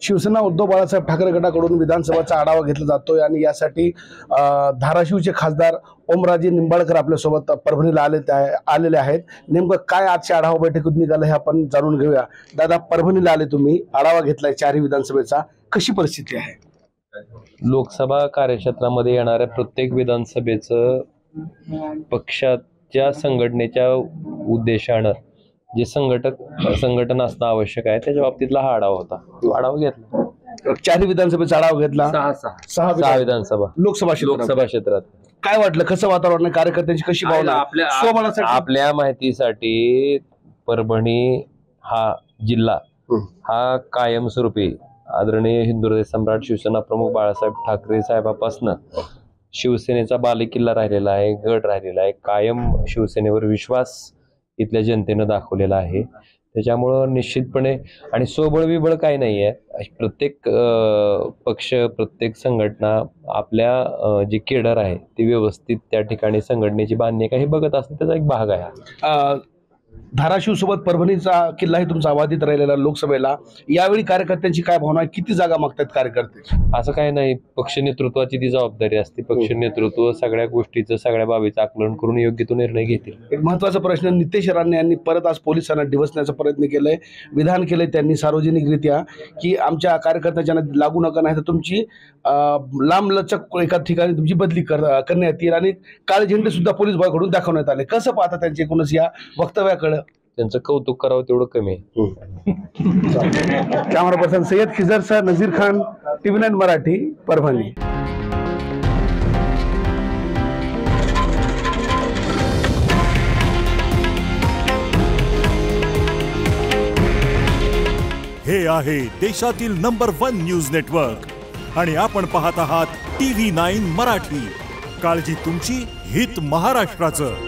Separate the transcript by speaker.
Speaker 1: शिवसेना उद्धव बाळासाहेब ठाकरे गटाकडून विधानसभेचा आढावा घेतला जातोय आणि यासाठी धाराशिवचे खासदार ओमराजे निंबाळकर आपल्यासोबत परभणीला आलेले आहेत। नेमकं काय आजच्या आढावा बैठकीत निघालं हे आपण जाणून घेऊया। दादा, परभणीला आले तुम्ही, आढावा घेतलाय चारही विधानसभेचा, कशी परिस्थिती आहे?
Speaker 2: लोकसभा कार्यक्षेत्रामध्ये येणाऱ्या प्रत्येक विधानसभेचं पक्षाच्या संघटनेच्या उद्देशानं जे संघटन असणं आवश्यक आहे त्याच्या बाबतीतला हा आढावा होता। आढावा घेतला,
Speaker 1: चारही विधानसभेचा आढावा घेतला। सहा
Speaker 2: विधानसभा लोकसभा क्षेत्रात
Speaker 1: काय वाटलं, कसं वातावरण आहे, कार्यकर्त्यांची कशी भावना?
Speaker 2: आपल्या माहितीसाठी परभणी हा जिल्हा हा कायमस्वरूपी आदरणीय हिंदुहृदय सम्राट शिवसेना प्रमुख बाळासाहेब ठाकरे साहेबांपासून शिवसेनेचा बालेकिल्ला राहिलेला आहे, गड राहिलेला आहे। कायम शिवसेनेवर विश्वास इथल्या जनतेनं दाखवलेला आहे। त्याच्यामुळं निश्चितपणे आणि स्वबळ विबळ काही नाही आहे। प्रत्येक पक्ष, प्रत्येक संघटना आपल्या जे केडर आहे ते व्यवस्थित त्या ठिकाणी संघटनेची बांधणी आहे का हे बघत असणं त्याचा एक भाग आहे।
Speaker 1: धाराशिव सोबत परभणीचा किल्लाही तुमचा अबाधित राहिलेला लोकसभेला, यावेळी कार्यकर्त्यांची काय भावना आहे, किती जागा मागतात कार्यकर्ते?
Speaker 2: असं काही नाही, पक्ष नेतृत्वाची ती जबाबदारी असते। पक्ष नेतृत्व सगळ्या गोष्टीचं, सगळ्या बाबीचं आकलन करून योग्य तो निर्णय घेतील।
Speaker 1: एक महत्वाचा प्रश्न, नितेश राणे यांनी परत आज पोलिसांना डिवचण्याचा प्रयत्न केलाय, विधान केलंय त्यांनी सार्वजनिकरित्या की आमच्या कार्यकर्त्यांच्या लागू नका, नाही तर तुमची लांबलचक एका ठिकाणी तुमची बदली करण्यात येईल आणि काळे झेंडे सुद्धा पोलीस बळाकडून दाखवण्यात आले। कसं पाहता त्यांचे एकूणच या वक्तव्याकडे?
Speaker 2: त्यांचं कौतुक करावं तेवढं कमी आहे।
Speaker 1: Camera person Syed Khizar sir, Nazir Khan, TV9 Marathi, Parbhani.
Speaker 3: हे आहे देशातील नंबर 1 न्यूज नेटवर्क आणि आपण पाहत आहात TV9 मराठी। काळजी तुमची, हित महाराष्ट्राचं।